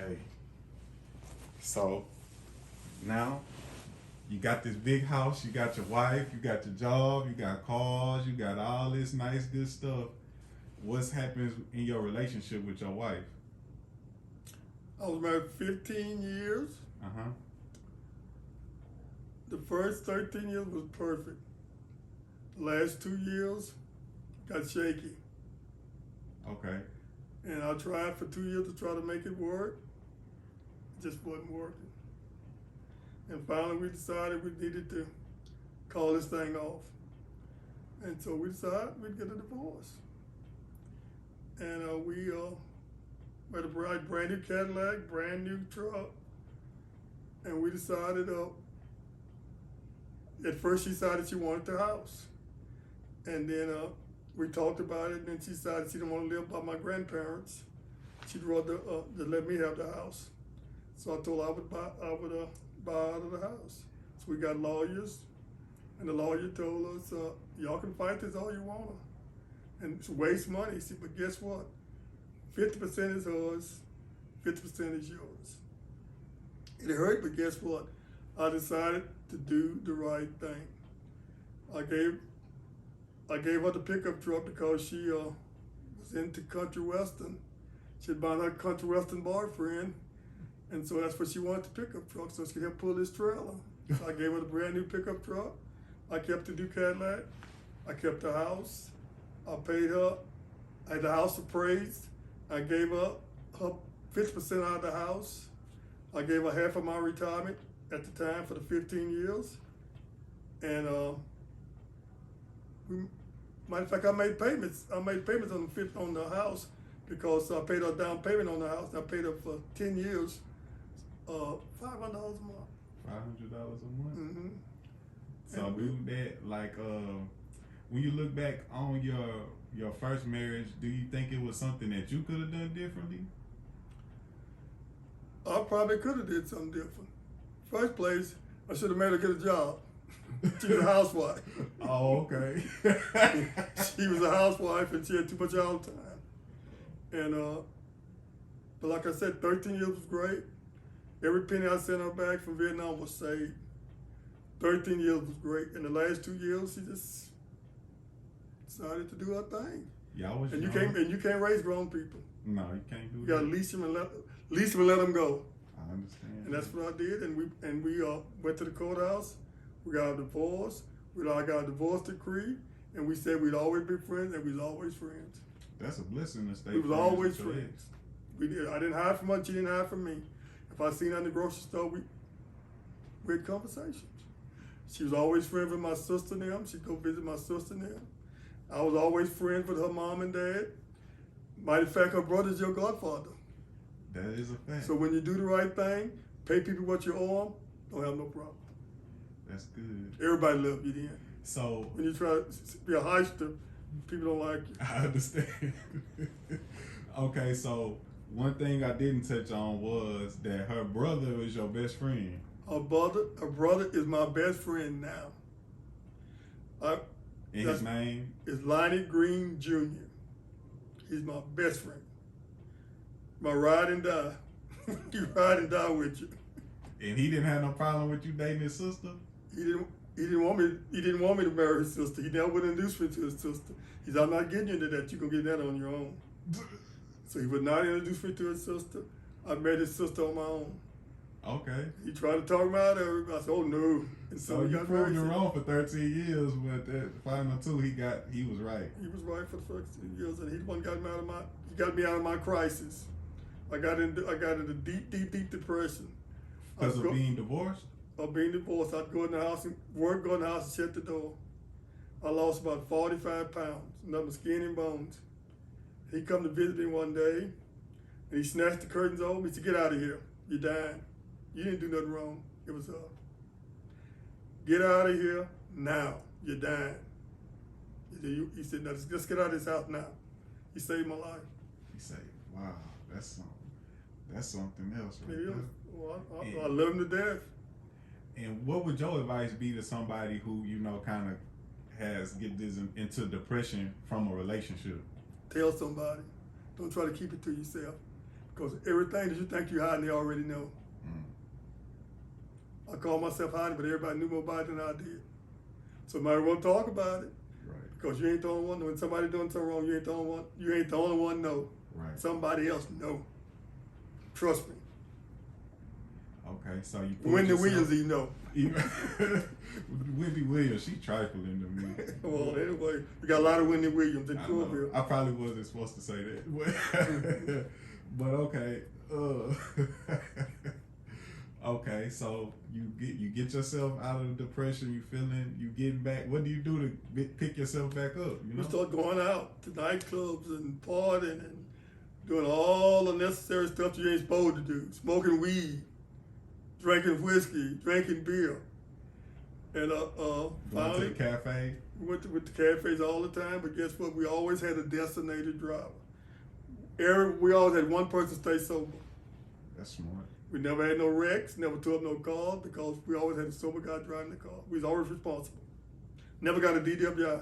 Okay. So now you got this big house, you got your wife, you got your job, you got cars, you got all this nice good stuff. What's happens in your relationship with your wife? I was married 15 years. Uh-huh. The first 13 years was perfect. The last 2 years got shaky. Okay. And I tried for 2 years to try to make it work. It just wasn't working. And finally we decided we needed to call this thing off. And so we decided we'd get a divorce. And we had a brand new Cadillac, brand new truck. And we decided, at first she decided she wanted the house. And then we talked about it, and then she decided she didn't want to live by my grandparents. She'd rather to let me have the house. So I told her I would buy out of the house. So we got lawyers, and the lawyer told us, y'all can fight this all you want, and it's waste money. See, but guess what? 50% is hers, 50% is yours. It hurt, but guess what? I decided to do the right thing. I gave her the pickup truck because she was into country western. She had bought her country western boyfriend, and so that's what she wanted, the pickup truck, so she could help pull this trailer. So I gave her the brand new pickup truck. I kept the new Cadillac. I kept the house. I paid her. I had the house appraised. I gave her 50% out of the house. I gave her half of my retirement at the time for the 15 years. And matter of fact, I made payments. on the house because I paid her down payment on the house. I paid her for 10 years, $500 a month. $500 a month. Mm-hmm. So do that, like, when you look back on your first marriage, do you think it was something that you could have done differently? I probably could have did something different. First place, I should have made her get a job. She was a housewife. Oh, okay. She was a housewife and she had too much out time. And but like I said, 13 years was great. Every penny I sent her back from Vietnam was saved. 13 years was great. In the last 2 years, she just decided to do her thing. Yeah, I was. And you can't raise grown people. No, you can't do You that. gotta lease them and let them go. I understand. And that's what I did. And we went to the courthouse. We got a divorce. We got a divorce decree, and we said we'd always be friends, and we was always friends. That's a blessing to stay. We was friends always with your friends. ex. We did. I didn't hide from her. She didn't hide from me. If I seen her in the grocery store, we had conversations. She was always friends with my sister and them. She'd go visit my sister and them. I was always friends with her mom and dad. Matter of fact, her brother's your godfather. That is a fact. So when you do the right thing, pay people what you owe them, don't have no problem. That's good. Everybody loves you then. So when you try to be a heister, people don't like you. I understand. Okay, so one thing I didn't touch on was that her brother is your best friend. Her brother is my best friend now. And his name is Lonnie Green Jr. He's my best friend. My ride and die. He ride and die with you. And he didn't have no problem with you dating his sister? He didn't want me to marry his sister. He never would introduce me to his sister. He said, I'm not getting into that. You can get that on your own. So he would not introduce me to his sister. I met his sister on my own. Okay. He tried to talk me out of it. I said, oh no. And so you proved him wrong for 13 years, but that final two, he was right. He was right for the first 2 years, and he got me out of my crisis. I got into deep depression. Because of being divorced? Of being divorced. I'd go in the house and work, go in the house and shut the door. I lost about 45 pounds, nothing skin and bones. He come to visit me one day, and he snatched the curtains over. He said, get out of here. You're dying. You didn't do nothing wrong. It was get out of here now. You're dying. He said, no, let's get out of this house now. He saved my life. He said, wow, that's something else right there. Well, I love him to death. And what would your advice be to somebody who, kind of has into depression from a relationship? Tell somebody. Don't try to keep it to yourself. Because everything that you think you're hiding, they already know. I call myself hiding, but everybody knew more about it than I did. Somebody won't talk about it. Right. Because you ain't the only one. When somebody doing something wrong, you ain't the only one. You ain't the only one know. Right. Somebody else know. Trust me. Okay, so you pulled Wendy yourself- Williams, you know. Wendy Williams, she trifling to me. Well, anyway, we got a lot of Wendy Williams in I know. Coolville. I probably wasn't supposed to say that, but okay. Okay, so you get yourself out of the depression. You getting back. What do you do to pick yourself back up? You know, We start going out to nightclubs and partying and doing all the necessary stuff you ain't supposed to do. Smoking weed, drinking whiskey, drinking beer. And going finally, to the cafe. we went to the cafes all the time, but guess what? We always had a designated driver. We always had one person stay sober. That's smart. We never had no wrecks, never tore up no cars because we always had a sober guy driving the car. We was always responsible. Never got a DWI.